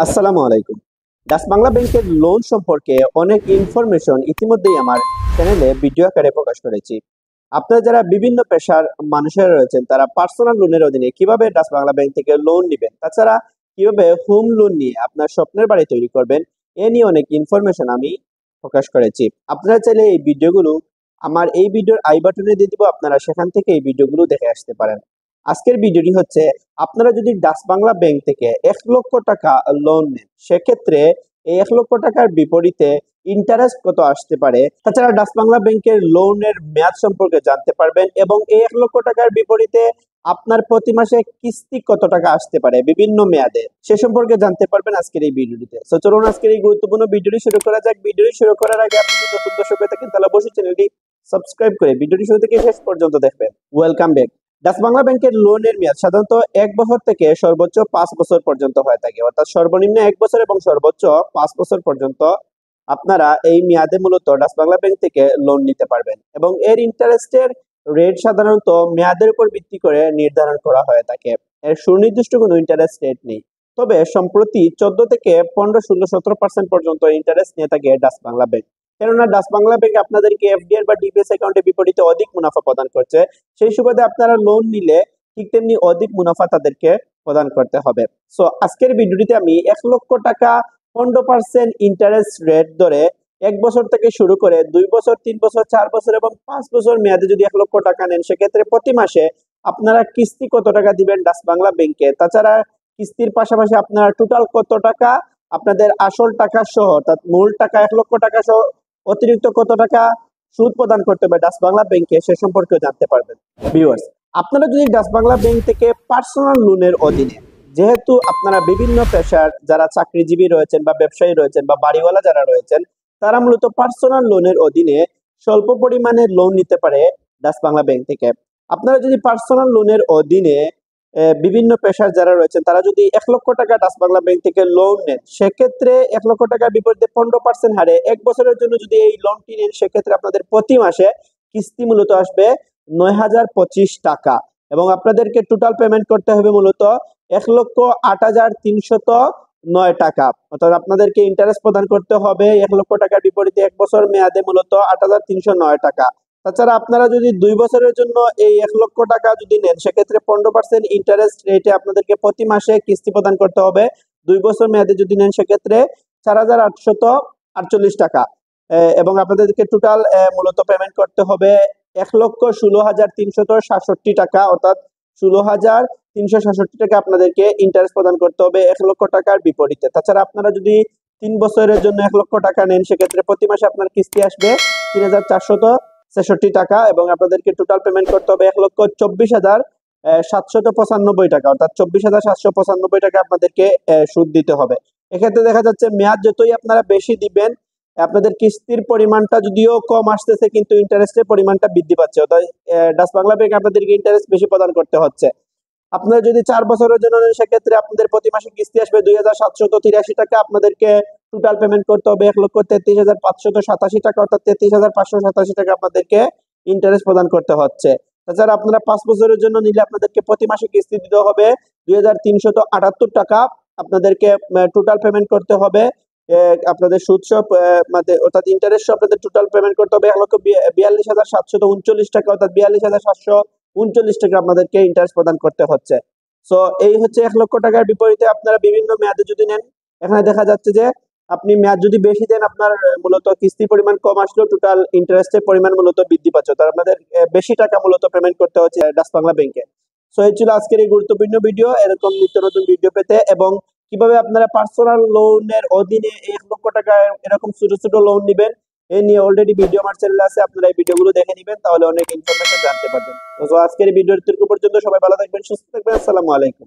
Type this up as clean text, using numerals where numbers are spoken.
আসসালামু আলাইকুম। ডাচ বাংলা ব্যাংকের লোন সম্পর্কে অনেক ইনফরমেশন ইতিমধ্যেই আমার চ্যানেলে ভিডিও আকারে প্রকাশ করেছি। আপনারা যারা বিভিন্ন পেশার মানুষেরা রয়েছেন তারা পার্সোনাল লোনের অধীনে কিভাবে ডাচ বাংলা ব্যাংক থেকে লোন নেবেন, তাছাড়া কিভাবে হোম লোন নিয়ে আপনার স্বপ্নের বাড়ি তৈরি করবেন, এ নিয়ে অনেক ইনফরমেশন আমি প্রকাশ করেছি। আপনারা চাইলে এই ভিডিওগুলো আমার এই ভিডিওর আই বাটনে দিয়ে দিব, আপনারা সেখান থেকে এই ভিডিওগুলো দেখে আসতে পারেন। আজকের ভিডিওটি হচ্ছে, আপনারা যদি ডাচ বাংলা ব্যাংক থেকে 1 লক্ষ টাকা লোন নেন, সেক্ষেত্রে এই 1 লক্ষ টাকার বিপরীতে ইন্টারেস্ট কত আসতে পারে, তাছাড়া ডাচ বাংলা ব্যাংকের লোনের মেয়াদ সম্পর্কে জানতে পারবেন এবং এই 1 লক্ষ টাকার বিপরীতে আপনার প্রতি মাসে কিস্তি কত টাকা আসতে পারে বিভিন্ন মেয়াদে, সে সম্পর্কে জানতে পারবেন আজকের এই ভিডিওটিতে। তো চলুন আজকের এই গুরুত্বপূর্ণ ভিডিওটি শুরু করা যাক। ভিডিওটি শুরু করার আগে আপনি যদি নতুন দর্শক হয়ে থাকেন তাহলে অবশ্যই চ্যানেলটি সাবস্ক্রাইব করে ভিডিওটি শুরু থেকে শেষ পর্যন্ত দেখবেন। Welcome back. ডাচ বাংলা ব্যাংকের লোনের মেয়াদ সাধারণত 1 বছর থেকে সর্বোচ্চ 5 বছর পর্যন্ত হয়ে থাকে, অর্থাৎ সর্বনিম্ন 1 বছর এবং সর্বোচ্চ 5 বছর পর্যন্ত আপনারা এই মেয়াদে মূলত ডাচ বাংলা ব্যাংক থেকে লোন নিতে পারবেন এবং এর ইন্টারেস্টের রেট সাধারণত মেয়াদের উপর ভিত্তি করে নির্ধারণ করা হয়ে থাকে। এর সুনির্দিষ্ট কোনো ইন্টারেস্ট রেট নেই, তবে সম্প্রতি 14 থেকে 15, 16, 17% পর্যন্ত ইন্টারেস্ট নিয়ে থাকে ডাচ বাংলা ব্যাংক। কেননা ডাচ বাংলা ব্যাংক আপনাদেরকে এফডিআর বা ডিপিএস অ্যাকাউন্টের বিপরীতে অধিক মুনাফা প্রদান করছে, সেই সুবাদে আপনারা লোন নিলে ঠিক তেমনি অধিক মুনাফা তাদেরকে প্রদান করতে হবে। সো আজকের ভিডিওটিতে আমি 1 লক্ষ টাকা 15% ইন্টারেস্ট রেট ধরে 1 বছর থেকে শুরু করে 2 বছর, 3 বছর, 4 বছর এবং 5 বছর মেয়াদে যদি 1 লক্ষ টাকা নেন, সেক্ষেত্রে প্রতি মাসে আপনারা কিস্তি কত টাকা দিবেন ডাচ বাংলা ব্যাংকে, তাছাড়া কিস্তির পাশাপাশি আপনারা টোটাল কত টাকা আপনাদের আসল টাকা সহ, অর্থাৎ মূল টাকা 1 লক্ষ টাকা সহ অতিরিক্ত কত টাকা সুদ প্রদান করতে হবে ডাচ বাংলা ব্যাংকে, সে সম্পর্কেও জানতে পারবেন। ভিউয়ার্স, আপনারা যদি ডাচ বাংলা ব্যাংক থেকে পার্সোনাল লোনের অধীনে, যেহেতু আপনারা বিভিন্ন পেশার যারা চাকরিজীবী রয়েছেন বা ব্যবসায়ী রয়েছেন বা বাড়িওয়ালা যারা রয়েছেন, তারা মূলত পার্সোনাল লোনের অধীনে স্বল্প পরিমাণে লোন নিতে পারে ডাচ বাংলা ব্যাংক থেকে। আপনারা যদি পার্সোনাল লোনের অধীনে বিভিন্ন পেশার যারা রয়েছেন তারা যদি 1 লক্ষ টাকা ডাচ বাংলা ব্যাংক থেকে লোন নেন, সেক্ষেত্রে 1 লক্ষ টাকার বিপরীতে 15% হারে 1 বছরের জন্য যদি এই লোনটি নেন, সেক্ষেত্রে আপনাদের প্রতি মাসে কিস্তি মূলত আসবে 9,025 টাকা এবং আপনাদেরকে টোটাল পেমেন্ট করতে হবে মূলত 1,08,309 টাকা। অর্থাৎ আপনাদেরকে ইন্টারেস্ট প্রদান করতে হবে 1 লক্ষ টাকার বিপরীতে 1 বছর মেয়াদে মূলত 8,309 টাকা। তাছাড়া আপনারা যদি 2 বছরের জন্য এই 1 লক্ষ টাকা যদি নেন, সেক্ষেত্রে 15% ইন্টারেস্ট রেটে আপনাদেরকে প্রতি মাসে কিস্তি প্রদান করতে হবে। 2 বছর মেয়াদে যদি নেন, সেক্ষেত্রে 4,848 টাকা এবং আপনাদেরকে টোটাল মূলত পেমেন্ট করতে হবে 1,16,367 টাকা, অর্থাৎ 16,367 টাকা আপনাদেরকে ইন্টারেস্ট প্রদান করতে হবে 1 লক্ষ টাকার বিপরীতে। তাছাড়া আপনারা যদি 3 বছরের জন্য 1 লক্ষ টাকা নেন, সেক্ষেত্রে প্রতি মাসে আপনার কিস্তি আসবে 3,466 টাকা এবং আপনাদেরকে টোটাল পেমেন্ট করতে হবে 1,24,795 টাকা, অর্থাৎ 24,795 টাকা আপনাদেরকে সুদ দিতে হবে। এক্ষেত্রে দেখা যাচ্ছে মেয়াদ যতই আপনারা বেশি দিবেন, আপনাদের কিস্তির পরিমাণটা যদিও কম আসতেছে, কিন্তু ইন্টারেস্টের পরিমাণটা বৃদ্ধি পাচ্ছে, অর্থাৎ ডাচ বাংলা ব্যাংক আপনাদেরকে ইন্টারেস্ট বেশি প্রদান করতে হচ্ছে। আপনারা যদি 4 বছরের জন্য নেন, সেক্ষেত্রে আপনাদের প্রতি মাসে কিস্তি আসবে 2,783 টাকা। আপনাদেরকে টোটাল পেমেন্ট করতে হবে 1,33,587 টাকা, অর্থাৎ 33,587 টাকা আপনাদেরকে ইন্টারেস্ট প্রদান করতে হচ্ছে। তাছাড়া আপনারা 5 বছরের জন্য নিলে আপনাদেরকে প্রতি মাসে কিস্তি দিতে হবে 2,378 টাকা। আপনাদেরকে টোটাল পেমেন্ট করতে হবে আপনাদের সুদ সহ অর্থাৎ ইন্টারেস্ট সহ আপনাদের টোটাল পেমেন্ট করতে হবে 1,42,739 টাকা, অর্থাৎ 42,739 টাকা আপনাদেরকে ইন্টারেস্ট প্রদান করতে হচ্ছে। সো এই হচ্ছে 1 লক্ষ টাকার বিপরীতে আপনারা বিভিন্ন মেয়াদে যদি নেন, এখানে দেখা যাচ্ছে যে আপনি মেয়াদ যদি বেশি দেন, আপনার মূলত কিস্তি পরিমাণ কম আসলেও টোটাল ইন্টারেস্টের পরিমাণ মূলত বৃদ্ধি পাচ্ছে, তার আপনাদের বেশি টাকা মূলত পেমেন্ট করতে হচ্ছে ডাচ বাংলা ব্যাংকে। সো এই ছিল আজকের এই গুরুত্বপূর্ণ ভিডিও। এরকম নিত্য নতুন ভিডিও পেতে এবং কিভাবে আপনারা পার্সোনাল লোনের অধীনে 1 লক্ষ টাকা এরকম ছোট ছোট লোন নিবেন, এই নিয়ে অলরেডি ভিডিও আমার চ্যানেলে আছে, আপনারা এই ভিডিওগুলো দেখে নেবেন, তাহলে অনেক ইনফরমেশন জানতে পারবেন। তো আজকের এই ভিডিওর পর্যন্ত সবাই ভালো থাকবেন, সুস্থ থাকবেন। আসসালামু আলাইকুম।